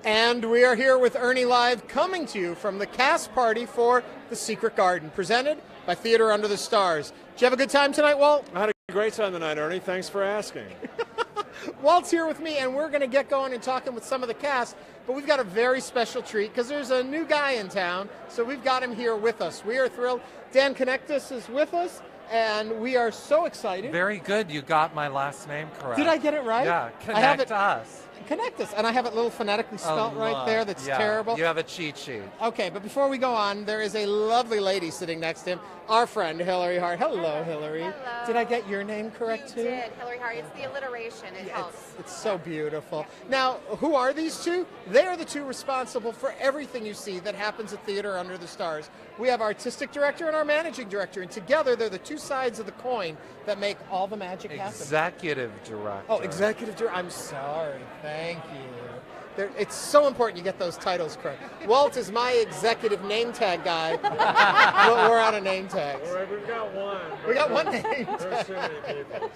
And we are here with Ernie Live, coming to you from the cast party for The Secret Garden, presented by Theater Under the Stars. Did you have a good time tonight, Walt? I had a great time tonight, Ernie. Thanks for asking. Walt's here with me, and we're going to get going and talking with some of the cast, but we've got a very special treat because there's a new guy in town, so we've got him here with us. We are thrilled. Dan Connectus is with us, and we are so excited. Very good. You got my last name correct. Did I get it right? Yeah, I have it, us. Connect us, and I have it a little phonetically spelt right there. That's terrible. You have a cheat sheet. Okay, but before we go on, there is a lovely lady sitting next to him, our friend Hillary Hart. Hello, Hillary. Hello. Did I get your name correct too? You did, Hillary Hart. It's the alliteration. It helps. It's so beautiful. Now, who are these two? They are the two responsible for everything you see that happens at Theater Under the Stars. We have our artistic director and our managing director, and together they're the two sides of the coin that make all the magic happen. Executive director. Oh, executive director. I'm sorry. Thank you. It's so important you get those titles correct. Walt is my executive name tag guy. We're out of name tags. All right, we've got one. We got one name There's tag. too many people,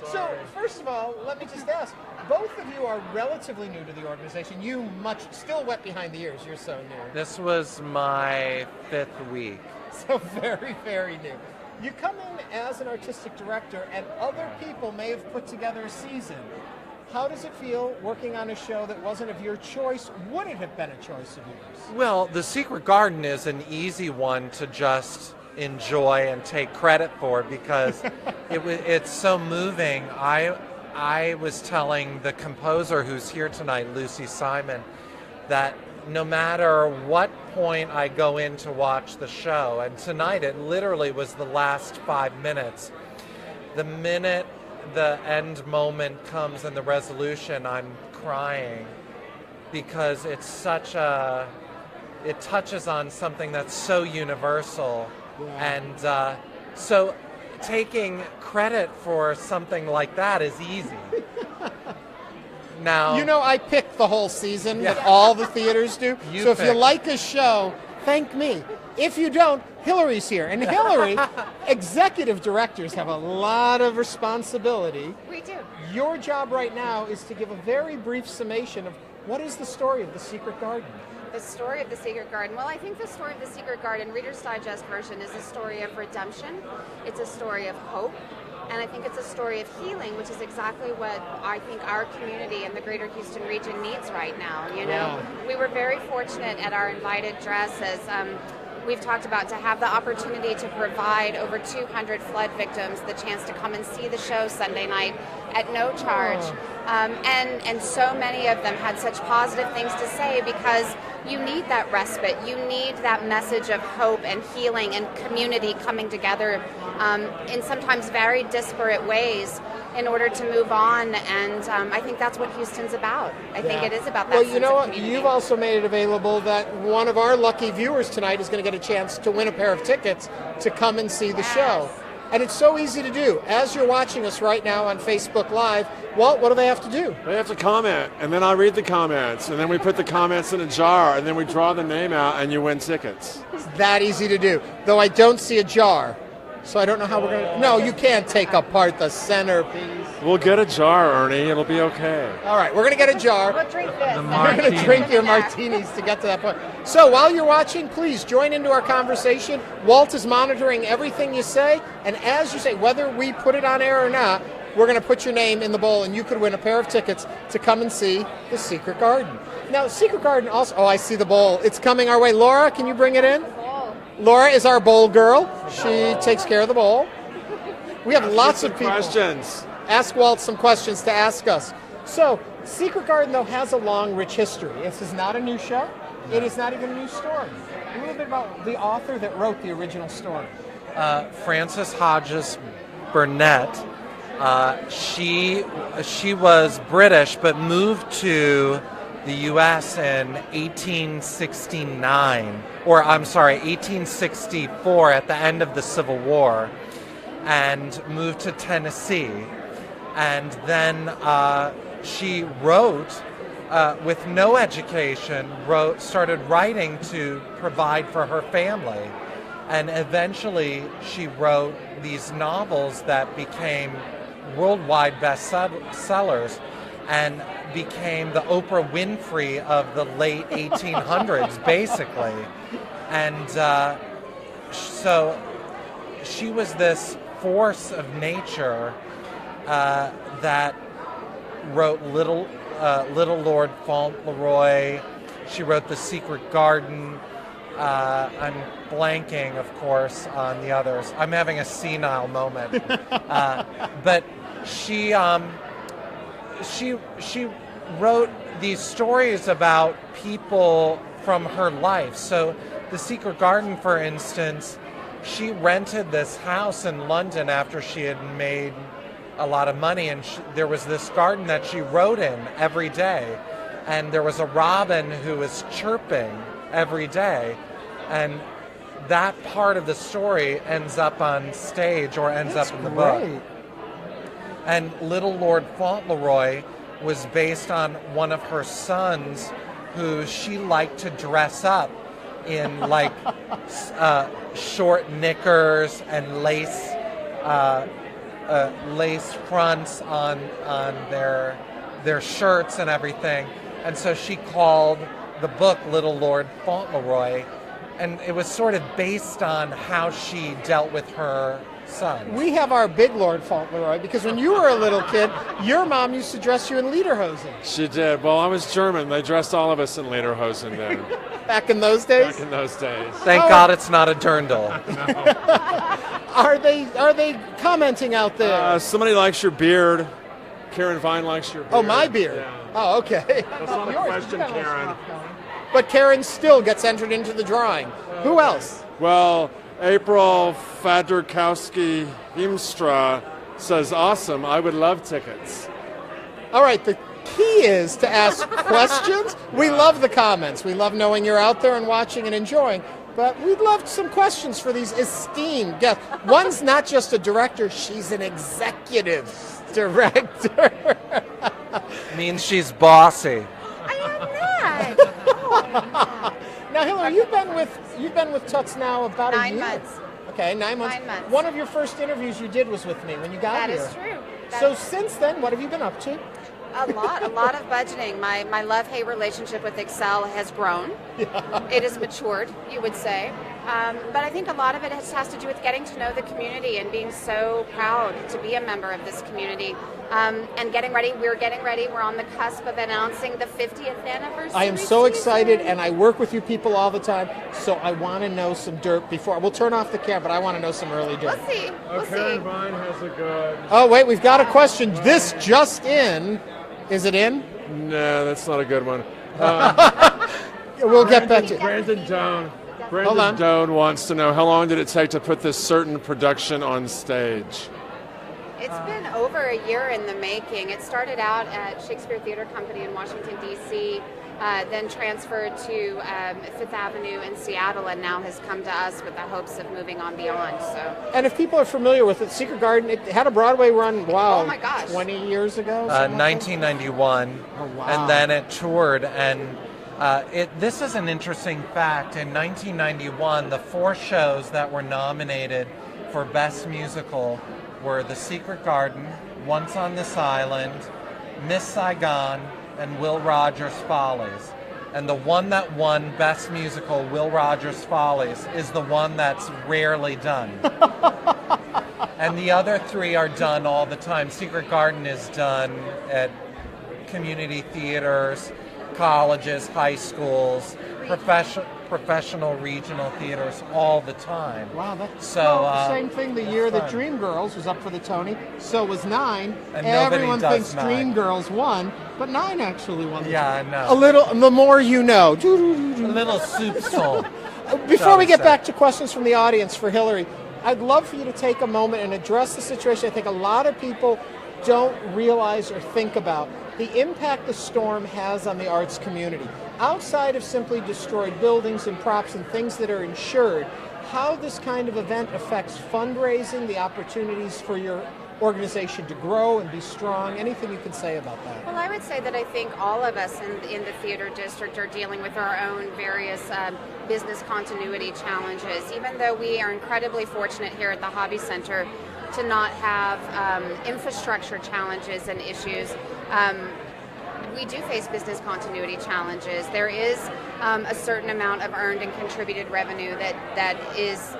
so So, sorry. first of all, let me just ask. Both of you are relatively new to the organization. You still wet behind the ears. You're so new. This was my 5th week. So very, very new. You come in as an artistic director, and other people may have put together a season. How does it feel working on a show that wasn't of your choice? Would it have been a choice of yours? Well, The Secret Garden is an easy one to just enjoy and take credit for because it's so moving. I was telling the composer who's here tonight, Lucy Simon, that no matter what point I go in to watch the show, and tonight it literally was the last 5 minutes, the minute the end moment comes and the resolution, I'm crying because it's it touches on something that's so universal. Yeah. And so taking credit for something like that is easy. Now, You know, I picked the whole season that all the theaters do. So if you picked. like a show, thank me. If you don't, Hillary's here. And Hillary, executive directors have a lot of responsibility. We do. Your job right now is to give a very brief summation of what is the story of The Secret Garden. The story of The Secret Garden. Well, I think the story of The Secret Garden, Reader's Digest version, is a story of redemption. It's a story of hope. And I think it's a story of healing, which is exactly what I think our community and the greater Houston region needs right now. You know, we were very fortunate at our invited dresses. We've talked about to have the opportunity to provide over 200 flood victims the chance to come and see the show Sunday night at no charge. And so many of them had such positive things to say because you need that respite. You need that message of hope and healing and community coming together in sometimes very disparate ways in order to move on, and I think that's what Houston's about. I think it is about that. Well, you sense know of what? community. You've also made it available that one of our lucky viewers tonight is going to get a chance to win a pair of tickets to come and see the show. And it's so easy to do. As you're watching us right now on Facebook Live, Walt, what do they have to do? They have to comment, and then I read the comments, and then we put the comments in a jar, and then we draw the name out, and you win tickets. It's that easy to do. Though I don't see a jar, so I don't know how we're going to... No, you can't take apart the centerpiece. We'll get a jar, Ernie. It'll be okay. All right, we're going to get a jar. We'll drink this. We're going to drink your martinis to get to that point. So while you're watching, please join into our conversation. Walt is monitoring everything you say, and as you say, whether we put it on air or not, we're going to put your name in the bowl, and you could win a pair of tickets to come and see The Secret Garden. Now, Secret Garden also... Oh, I see the bowl. It's coming our way. Laura, can you bring it in? Laura is our bowl girl. She takes care of the bowl. We have lots of people. Questions. Ask Walt some questions to ask us. So, Secret Garden, though, has a long, rich history. This is not a new show. It is not even a new story. A little bit about the author that wrote the original story. Frances Hodges Burnett. She was British but moved to the U.S. in 1864 at the end of the Civil War, and moved to Tennessee. And then she wrote, with no education, started writing to provide for her family. And eventually she wrote these novels that became worldwide bestsellers. and became the Oprah Winfrey of the late 1800s, basically. And so she was this force of nature that wrote Little Lord Fauntleroy. She wrote The Secret Garden. I'm blanking, of course, on the others. I'm having a senile moment. But she wrote these stories about people from her life. So The Secret Garden, for instance, she rented this house in London after she had made a lot of money, and there was this garden that she wrote in every day, and there was a robin who was chirping every day, and that part of the story ends up on stage or ends up in the book. And Little Lord Fauntleroy was based on one of her sons who she liked to dress up in like short knickers and lace fronts on their shirts and everything. And so she called the book Little Lord Fauntleroy, and it was sort of based on how she dealt with her son. We have our big Lord Fauntleroy because when you were a little kid, your mom used to dress you in lederhosen. She did. Well, I was German. They dressed all of us in lederhosen then. Back in those days? Back in those days. Thank God it's not a dirndl. Are they commenting out there? Somebody likes your beard. Karen Vine likes your beard. Oh, my beard. Yeah. Oh, okay. That's not a question, Karen. But Karen still gets entered into the drawing. Who else? Well, April Faderkowski Himstra says, awesome, I would love tickets. All right, the key is to ask questions. We love the comments. We love knowing you're out there and watching and enjoying. But we'd love some questions for these esteemed guests. One's not just a director, she's an executive director. Means she's bossy. I am not. Oh, I'm not. Now, Hillary, you've been with Toots now about 9 a year. months. Okay, 9 months. 9 months. One of your first interviews you did was with me when you got That here. is true. So since then, what have you been up to? A lot of budgeting. My love-hate relationship with Excel has grown. Yeah. It has matured, you would say. But I think a lot of it has to do with getting to know the community and being so proud to be a member of this community. And getting ready. We're getting ready. We're on the cusp of announcing the 50th anniversary. I am so excited, and I work with you people all the time, so I want to know some dirt before. We'll turn off the camera, but I want to know some early dirt. We'll see. We'll Karen see. Vine has a good... Oh, wait, we've got a question. This just in. Is it in? No, that's not a good one. We'll get back to Brandon Doan. Hold Brandon on. Doan wants to know, how long did it take to put this certain production on stage? It's been over a year in the making. It started out at Shakespeare Theater Company in Washington, D.C., then transferred to Fifth Avenue in Seattle, and now has come to us with the hopes of moving on beyond. So, And if people are familiar with it, Secret Garden, it had a Broadway run, wow, Oh my gosh. 20 years ago? something like that? 1991, Oh, wow. and then it toured. And this is an interesting fact. In 1991, the 4 shows that were nominated for Best Musical were The Secret Garden, Once on This Island, Miss Saigon, and Will Rogers Follies. And the one that won Best Musical, Will Rogers Follies, is the one that's rarely done. And the other 3 are done all the time. Secret Garden is done at community theaters, colleges, high schools, professional regional theaters all the time. Wow, that's So, the same thing the that's year that fun. Dreamgirls was up for the Tony. So was 9. And nobody Everyone does thinks 9. Dreamgirls won, but 9 actually won. Yeah, I know. A little, the more you know. A little soupçon. Before we get say. back to questions from the audience for Hillary, I'd love for you to take a moment and address the situation I think a lot of people don't realize or think about. The impact the storm has on the arts community. Outside of simply destroyed buildings and props and things that are insured, how this kind of event affects fundraising, the opportunities for your organization to grow and be strong. Anything you can say about that? well, I would say that I think all of us in the theater district are dealing with our own various business continuity challenges. Even though we are incredibly fortunate here at the Hobby Center to not have infrastructure challenges and issues, we do face business continuity challenges. There is a certain amount of earned and contributed revenue that is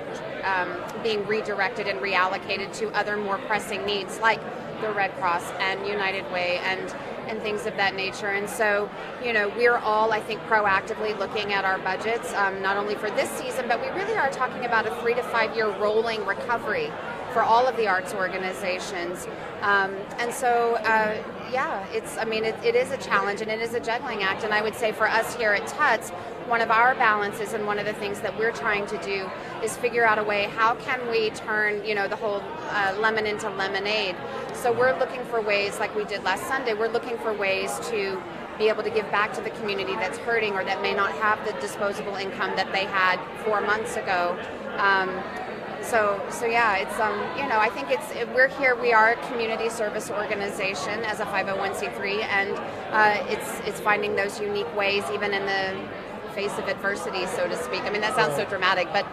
being redirected and reallocated to other more pressing needs, like the Red Cross and United Way and things of that nature. And so, we're all, I think, proactively looking at our budgets, not only for this season, but we really are talking about a 3 to 5 year rolling recovery for all of the arts organizations. And so, it is a challenge and it is a juggling act. And I would say for us here at Tuts, one of our balances and one of the things that we're trying to do is figure out a way, how can we turn, the whole lemon into lemonade? So we're looking for ways, like we did last Sunday, we're looking for ways to be able to give back to the community that's hurting or that may not have the disposable income that they had 4 months ago. So yeah, it's I think we're here. We are a community service organization as a 501c3, and it's finding those unique ways, even in the face of adversity, so to speak. I mean, that sounds so dramatic, but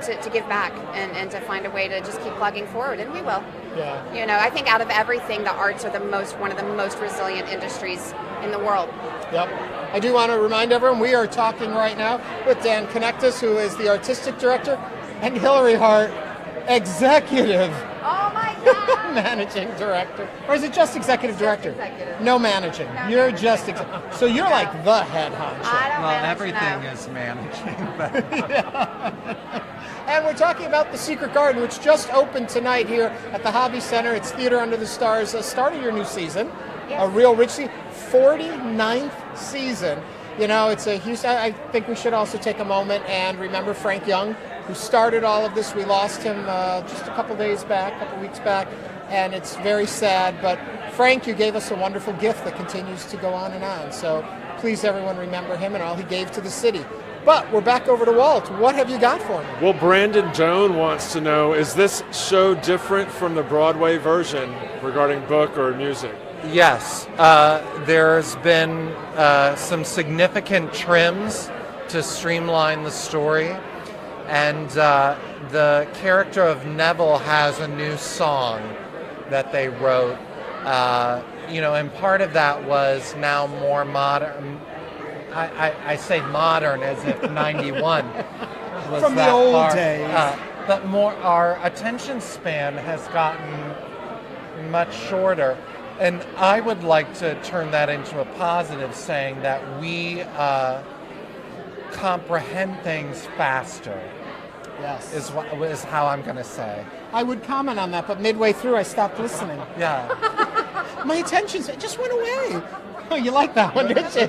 to give back and to find a way to just keep plugging forward, and we will. Yeah. I think out of everything, the arts are one of the most resilient industries in the world. Yep. I do want to remind everyone, we are talking right now with Dan Connectus, who is the artistic director, and Hillary Hart, executive Oh my God! managing director. Or is it just executive director? Executive. No managing. No You're managing. just so you're like the head honcho. I don't Well, manage everything now. is managing, but And we're talking about The Secret Garden, which just opened tonight here at the Hobby Center. It's Theater Under the Stars, start of your new season. Yes. A real rich season. 49th season. It's a huge... I think we should also take a moment and remember Frank Young, who started all of this. We lost him just a couple weeks back, and it's very sad. But Frank, you gave us a wonderful gift that continues to go on and on. So please, everyone, remember him and all he gave to the city. But we're back over to Walt. What have you got for me? Well, Brandon Doan wants to know, is this show different from the Broadway version regarding book or music? yes, there's been some significant trims to streamline the story, and the character of Neville has a new song that they wrote, and part of that was now more modern. I say modern as if 91 was From the that old far. days. But our attention span has gotten much shorter. And I would like to turn that into a positive, saying that we comprehend things faster, Yes. is how I'm going to say. I would comment on that, but midway through I stopped listening. Yeah. My attention just went away. Oh, you like that one, didn't you?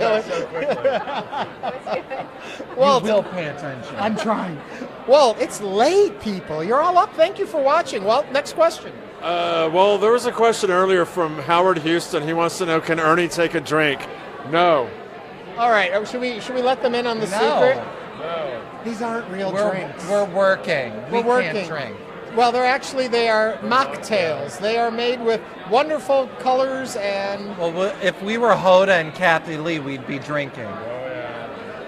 Well, You will pay attention. I'm trying. Well, it's late, people. You're all up. Thank you for watching. Well, next question. Well, there was a question earlier from Howard Houston. He wants to know, can Ernie take a drink? No. All right. Should we let them in on the secret? These aren't real drinks. We're working. We're We working. can't drink. Well, they are mocktails. They are made with wonderful colors and Well, if we were Hoda and Kathy Lee, we'd be drinking.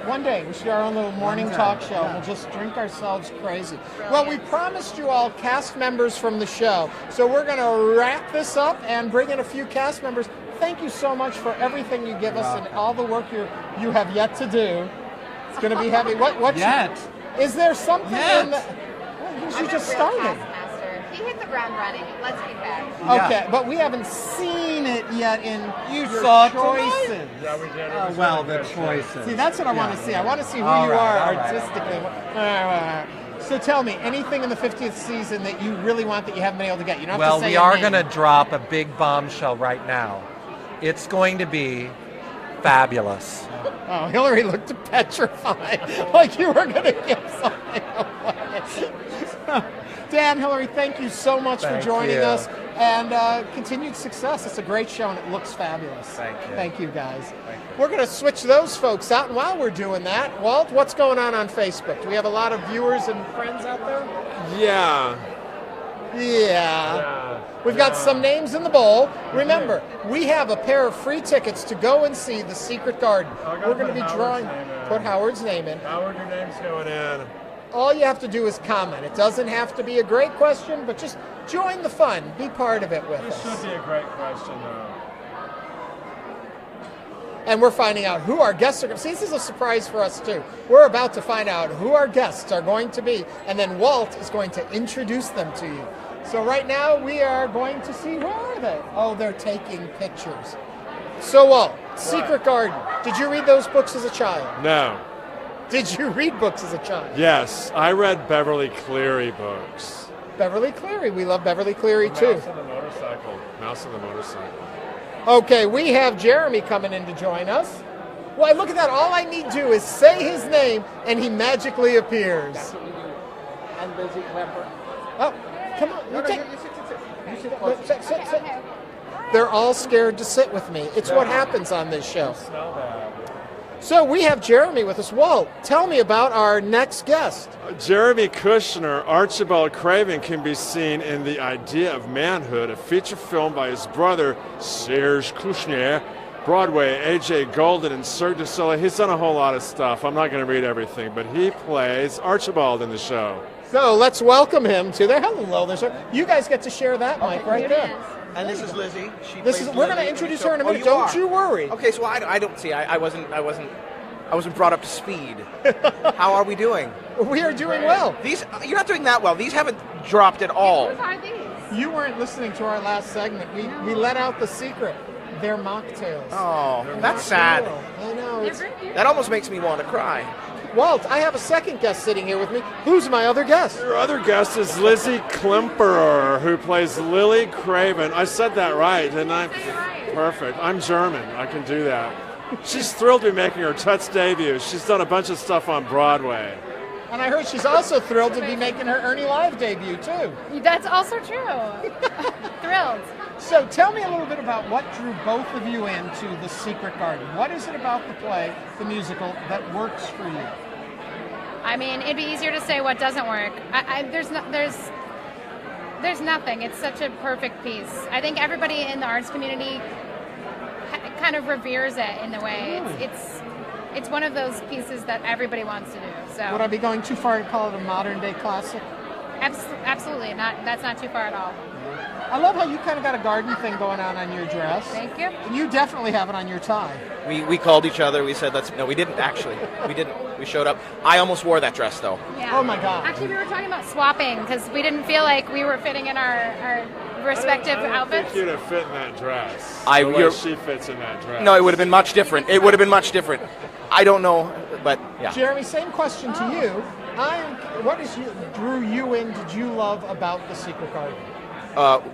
one day we should do our own little morning talk show. We'll just drink ourselves crazy. Well, we promised you all cast members from the show, so we're going to wrap this up and bring in a few cast members. Thank you so much for everything you give us and all the work you have yet to do. It's going to be heavy. What Yet. is there something Yet. in the... Well, I'm you just a real started. taskmaster. He hit the ground running. Let's be fair. Yeah. Okay, but we haven't seen it yet in your saw it choices. tonight? Yeah, we did. Oh, well, the choices. See, that's what I want to see. I want to see who All you right, are all right, artistically. All right. So tell me, anything in the 50th season that you really want that you haven't been able to get? You don't have Well, to say we a are name. going to drop a big bombshell right now. It's going to be fabulous. Oh, Hillary looked petrified, like you were going to give something away. Dan, Hillary, thank you so much Thank for joining you. us, and continued success. It's a great show, and it looks fabulous. Thank you. Thank you, guys. Thank you. We're going to switch those folks out, and while we're doing that, Walt, what's going on Facebook? Do we have a lot of viewers and friends out there? Yeah. Yeah. We've got some names in the bowl. Remember, we have a pair of free tickets to go and see The Secret Garden. I gotta We're going to put be Howard's drawing. name in. Put Howard's name in. Howard, your name's going in. All you have to do is comment. It doesn't have to be a great question, but just join the fun. Be part of it with This us. should be a great question, though. and we're finding out who our guests are going to see. This is a surprise for us, too. We're about to find out who our guests are going to be, and then Walt is going to introduce them to you. So right now, we are going to see, where are they? Oh, they're taking pictures. So, Walt, Secret Garden. Did you read those books as a child? No. Did you read books as a child? Yes, I read Beverly Cleary books. Beverly Cleary. We love Beverly Cleary, too. Mouse on the motorcycle. Mouse on the motorcycle. Okay, we have Jeremy coming in to join us. Why, look at that. All I need to do is say his name, and he magically appears. That's what we do. I'm Lizzie Klemper. Oh, come on. No, You take- you sit. You sit Sit, close. sit. They're all scared to sit with me. It's what happens on this show. Smell that. So we have Jeremy with us. Walt, tell me about our next guest. Jeremy Kushner, Archibald Craven, can be seen in The Idea of Manhood, a feature film by his brother, Serge Kushner, Broadway, A.J. Golden, and Cirque du Soleil. He's done a whole lot of stuff. I'm not going to read everything, but he plays Archibald in the show. So let's welcome him to there. Hello there, sir. You guys get to share that mic right there. And this is Lizzie. We're going to introduce her in a minute. Don't you worry. Okay, so I don't see. I wasn't brought up to speed. How are we doing? We are doing well. You're not doing that well. These haven't dropped at all. Whose are these? You weren't listening to our last segment. We let out the secret. They're mocktails. Oh, that's sad. I know. They're It's... very beautiful. That almost makes me want to cry. Walt, I have a second guest sitting here with me. Who's my other guest? Your other guest is Lizzie Klemperer, who plays Lily Craven. I said that right, didn't I? Perfect. I'm German. I can do that. She's thrilled to be making her Tuts debut. She's done a bunch of stuff on Broadway. And I heard she's also thrilled to be making her Ernie Live debut, too. That's also true. Thrilled. So tell me a little bit about what drew both of you into The Secret Garden. What is it about the play, the musical, that works for you? I mean, it'd be easier to say what doesn't work. There's nothing. It's such a perfect piece. I think everybody in the arts community kind of reveres it in a way. It's one of those pieces that everybody wants to do. So Would I be going too far to call it a modern day classic? absolutely not. That's not too far at all. I love how you kind of got a garden thing going on your dress. Thank you. And you definitely have it on your tie. We called each other. We said we didn't actually. We didn't. We showed up. I almost wore that dress though. Yeah. Oh my God. Actually, we were talking about swapping because we didn't feel like we were fitting in our respective I don't outfits. think you'd have fit in that dress. I- the way you're- she fits in that dress. No, it would have been much different. It would have been much different. I don't know, but yeah. Jeremy, same question to you. What drew you in, did you love about The Secret Garden?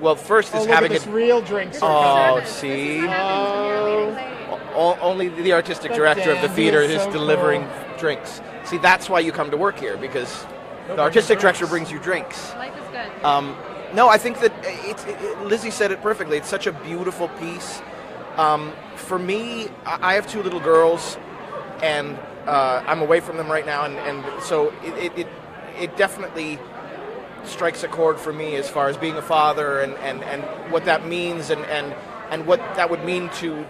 Well, first Oh, is look at having this it. real drink. Oh, This is see. what happens when you're a leading lady. Only the artistic But director of the Dan, theater he is is so delivering cool. drinks. See, that's why you come to work here, because the artistic director brings you drinks. Life is good. No, I think that Lizzie said it perfectly. It's such a beautiful piece. For me, I have two little girls, and I'm away from them right now, and so it definitely strikes a chord for me as far as being a father and what that means and what that would mean to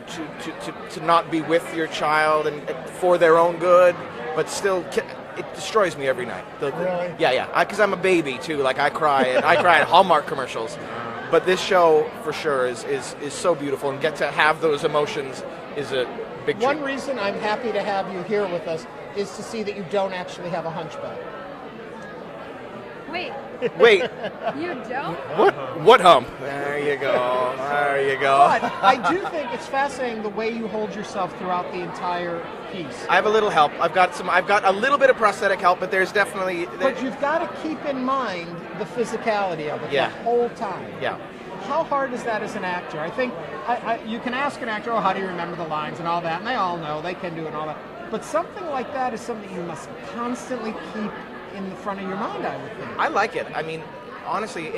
not be with your child and for their own good, but still it destroys me every night. Really? Yeah, because I'm a baby too. Like I cry at Hallmark commercials, but this show for sure is so beautiful, and get to have those emotions is a big treat. One reason I'm happy to have you here with us is to see that you don't actually have a hunchback. Wait, You don't? what hump? There you go. But I do think it's fascinating the way you hold yourself throughout the entire piece. I have a little help. I've got a little bit of prosthetic help, but there's definitely. But you've got to keep in mind the physicality of it Yeah. the whole time. Yeah. How hard is that as an actor? I think you can ask an actor, how do you remember the lines and all that, and they all know, they can do it and all that. But something like that is something you must constantly keep in the front of your mind, I would think. I like it. I mean, honestly,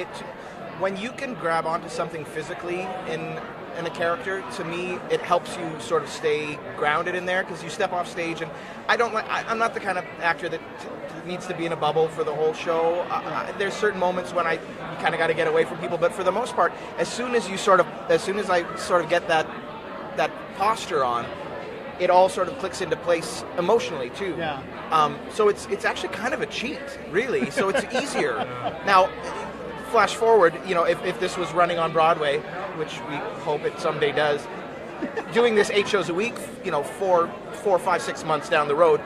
when you can grab onto something physically in a character, to me, it helps you sort of stay grounded in there, because you step off stage, and I'm not the kind of actor that needs to be in a bubble for the whole show. There's certain moments when you kind of got to get away from people, but for the most part, as soon as I sort of get that posture on, it all sort of clicks into place emotionally too. Yeah. So it's actually kind of a cheat, really. So it's easier. Now, flash forward, if this was running on Broadway, which we hope it someday does, doing this 8 shows a week, 4, 5, 6 months down the road,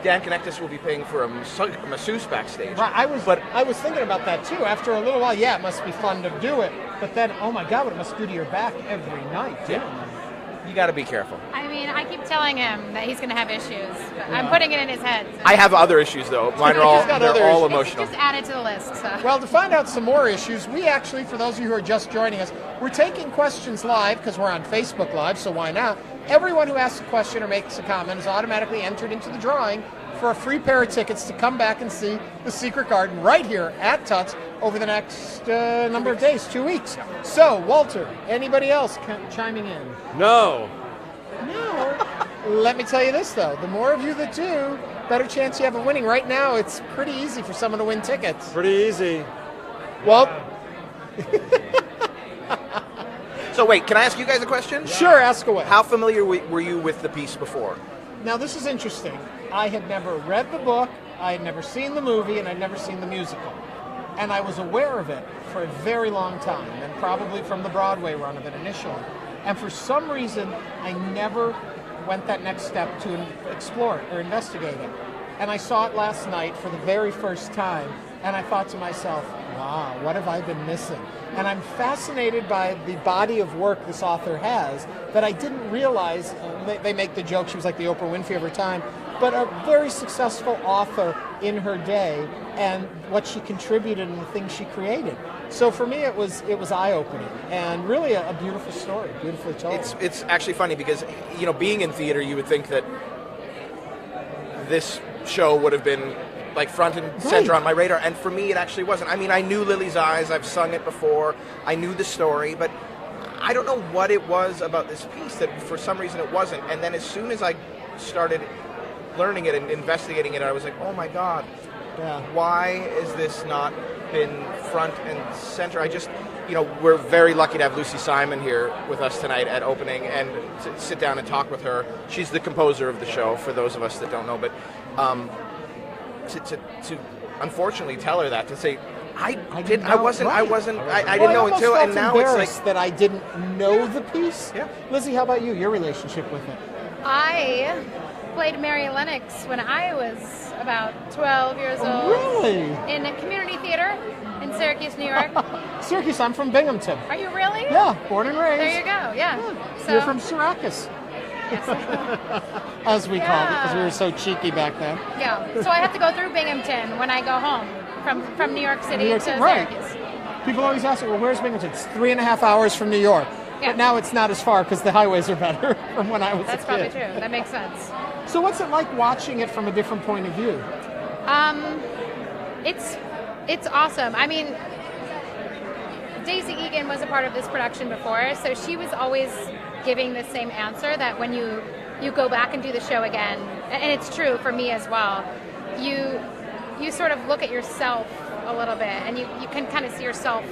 Dan Connectus will be paying for a masseuse backstage. Right, I was thinking about that too. After a little while, yeah, it must be fun to do it. But then, oh my God, what it must do to your back every night. Yeah. You got to be careful. I mean, I keep telling him that he's going to have issues. But I'm putting it in his head. So. I have other issues though. Mine are all emotional. Just add it to the list. So. Well, to find out some more issues, we actually, for those of you who are just joining us, we're taking questions live because we're on Facebook Live, so why not? Everyone who asks a question or makes a comment is automatically entered into the drawing for a free pair of tickets to come back and see The Secret Garden right here at Tuts over the next number of days, 2 weeks. So, Walter, anybody else chiming in? No. No. Let me tell you this, though. The more of you that do, better chance you have of winning. Right now, it's pretty easy for someone to win tickets. Pretty easy. Well... So wait, can I ask you guys a question? Sure, ask away. How familiar were you with the piece before? Now, this is interesting. I had never read the book, I had never seen the movie, and I'd never seen the musical. And I was aware of it for a very long time, and probably from the Broadway run of it initially. And for some reason, I never went that next step to explore it or investigate it. And I saw it last night for the very first time, and I thought to myself, wow, what have I been missing? And I'm fascinated by the body of work this author has that I didn't realize. They make the joke she was like the Oprah Winfrey of her time, but a very successful author in her day and what she contributed and the things she created. So for me, it was eye-opening and really a beautiful story, beautifully told. It's actually funny because, being in theater, you would think that this show would have been like front and center on my radar, and for me it actually wasn't. I mean, I knew Lily's Eyes, I've sung it before, I knew the story, but I don't know what it was about this piece that for some reason it wasn't. And then as soon as I started learning it and investigating it, I was like, oh my God, why has this not been front and center? I just, we're very lucky to have Lucy Simon here with us tonight at opening and to sit down and talk with her. She's the composer of the show, for those of us that don't know, but to unfortunately tell her that, to say, I didn't know until, and now it's like that I didn't know the piece. Yeah. Lizzie, how about you? Your relationship with it? I played Mary Lennox when I was about 12 years old. Really? In a community theater in Syracuse, New York. Syracuse, I'm from Binghamton. Are you really? Yeah, born and raised. There you go, yeah. So, you're from Syracuse. Yes. As we called it, because we were so cheeky back then. Yeah, so I have to go through Binghamton when I go home from New York City to Syracuse. People always ask me, well, where's Binghamton? It's 3.5 hours from New York. Yeah. But now it's not as far because the highways are better from when I was That's a kid. probably true. That makes sense. So what's it like watching it from a different point of view? It's awesome. I mean, Daisy Egan was a part of this production before, so she was always giving the same answer, that when you go back and do the show again, and it's true for me as well, you sort of look at yourself a little bit, and you can kind of see yourself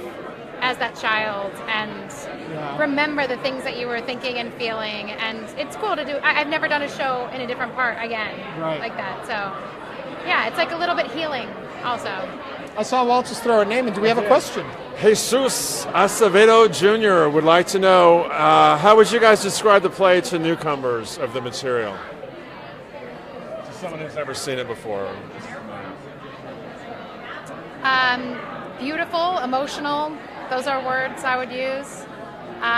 as that child and remember the things that you were thinking and feeling, and it's cool to do. I've never done a show in a different part again like that, so yeah, it's like a little bit healing also. I saw Walt just throw a name in. Do we have a question? Jesus Acevedo Jr. would like to know, how would you guys describe the play to newcomers of the material? To someone who's never seen it before. Beautiful, emotional, those are words I would use.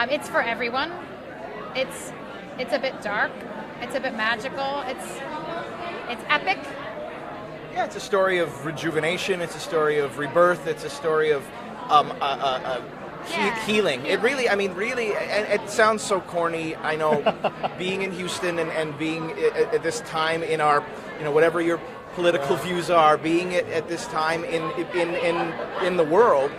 It's for everyone. It's a bit dark, it's a bit magical, it's epic. Yeah, it's a story of rejuvenation, it's a story of rebirth, it's a story of healing. It really, and it sounds so corny, I know, being in Houston and being at this time in our, whatever your political views are, being at this time in the world,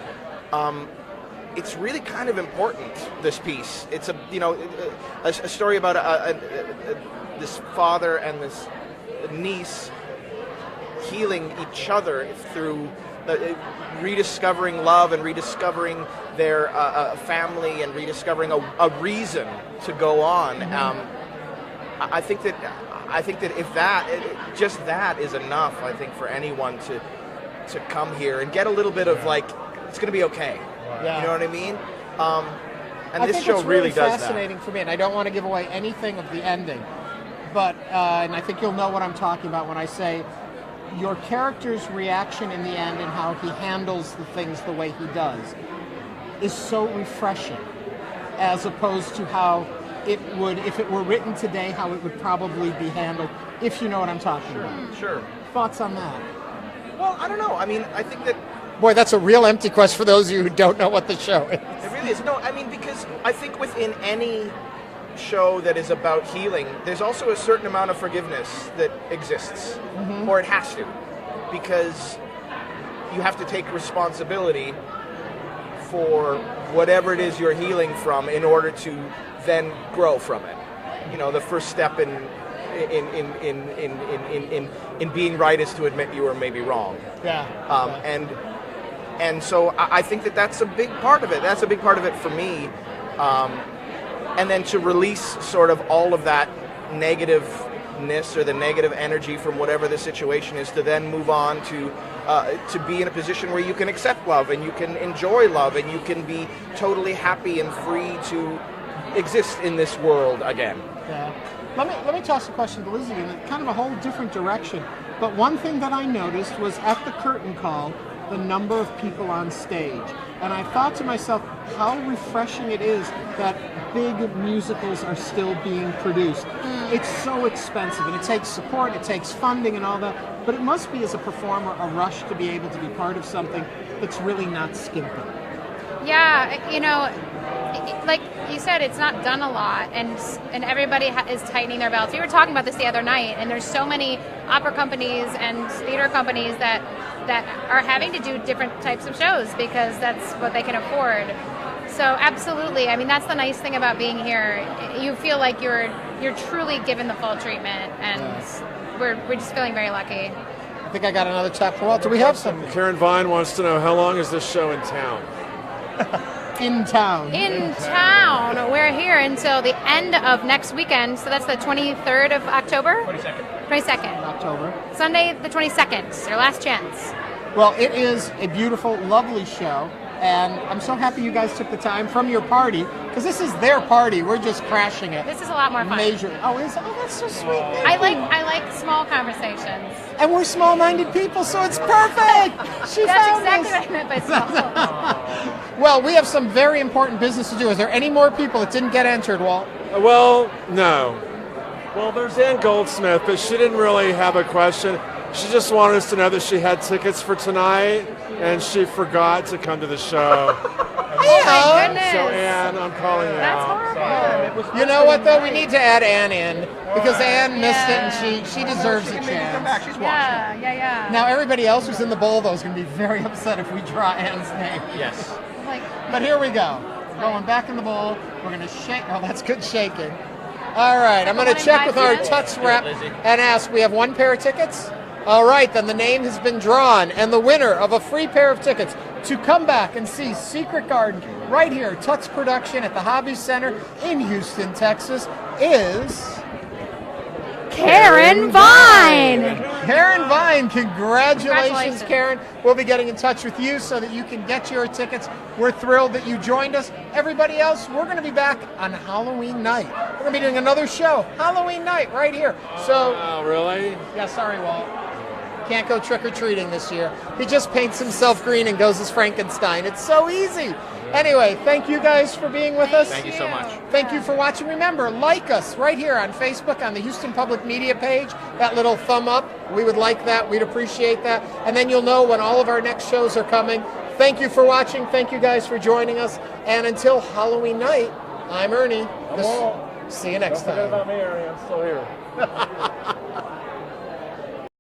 it's really kind of important, this piece. It's a story about this father and this niece healing each other through rediscovering love and rediscovering their family and rediscovering a reason to go on. I think that if just that is enough, I think, for anyone to come here and get a little bit of like, it's going to be okay. Yeah. You know what I mean? And I this think show what's really really does fascinating for me, and I don't want to give away anything of the ending, but and I think you'll know what I'm talking about when I say your character's reaction in the end and how he handles the things the way he does is so refreshing, as opposed to how it would, if it were written today, how it would probably be handled, if you know what I'm talking about. Sure. Thoughts on that? Well, I don't know. I mean, I think that Boy, that's a real empty question for those of you who don't know what the show is. it really is. No, I mean, because I think within any show that is about healing, there's also a certain amount of forgiveness that exists, or it has to, because you have to take responsibility for whatever it is you're healing from in order to then grow from it. You know, the first step in being right is to admit you were maybe wrong. Yeah. And so I think that that's a big part of it. That's a big part of it for me. And then to release sort of all of that negativeness or the negative energy from whatever the situation is, to then move on to be in a position where you can accept love and you can enjoy love and you can be totally happy and free to exist in this world again. Yeah. Let me toss a question to Lizzie in kind of a whole different direction. But one thing that I noticed was at the curtain call, the number of people on stage. And I thought to myself, how refreshing it is that big musicals are still being produced. It's so expensive, and it takes support, it takes funding and all that, but it must be, as a performer, a rush to be able to be part of something that's really not skimpy. Yeah, you know, like you said, it's not done a lot, and everybody is tightening their belts. We were talking about this the other night, and there's so many opera companies and theater companies that are having to do different types of shows because that's what they can afford. So absolutely, I mean, that's the nice thing about being here. You feel like you're truly given the full treatment, and we're just feeling very lucky. I think I got another tap for Walt. Do we have some? Karen Vine wants to know, how long is this show in town? In town. In town. We're here until the end of next weekend, so that's the 23rd of October? 22nd. October. Sunday the 22nd, your last chance. Well, it is a beautiful, lovely show, and I'm so happy you guys took the time from your party, because this is their party. We're just crashing it. This is a lot more fun. Major. Oh, that's so sweet. I like small conversations. And we're small-minded people, so it's perfect. She That's found exactly us. what I meant by small. Well, we have some very important business to do. Is there any more people that didn't get entered, Walt? Well, no. Well, there's Ann Goldsmith, but she didn't really have a question. She just wanted us to know that she had tickets for tonight, and she forgot to come to the show. Oh my goodness. So, Ann, I'm calling you That's out. horrible. You know what, though? We need to add Ann in, because Ann missed it, and she deserves a Come chance. back. She's watching. Yeah. Now, everybody else who's in the bowl, though, is going to be very upset if we draw Ann's name. Yes. Like, But here we go. Going back in the bowl. We're going to shake. Oh, that's good shaking. All right, I'm going to check with our Tuts rep and ask, we have one pair of tickets? All right, then the name has been drawn, and the winner of a free pair of tickets to come back and see Secret Garden right here, Tuts Production at the Hobby Center in Houston, Texas, is Karen Vine. Karen Vine. Congratulations, Congratulations. Karen. We'll be getting in touch with you so that you can get your tickets. We're thrilled that you joined us. Everybody else, we're going to be back on Halloween night. We're going to be doing another show, Halloween night, right here. So, Oh, really? yeah, sorry, Walt. Can't go trick-or-treating this year. He just paints himself green and goes as Frankenstein. It's so easy. Anyway, thank you guys for being with us. Thank you so much. Thank you for watching. Remember, like us right here on Facebook on the Houston Public Media page. That little thumb up, we would like that. We'd appreciate that. And then you'll know when all of our next shows are coming. Thank you for watching. Thank you guys for joining us. And until Halloween night, I'm Ernie. See you next time. Don't forget about me, Ernie. I'm still here.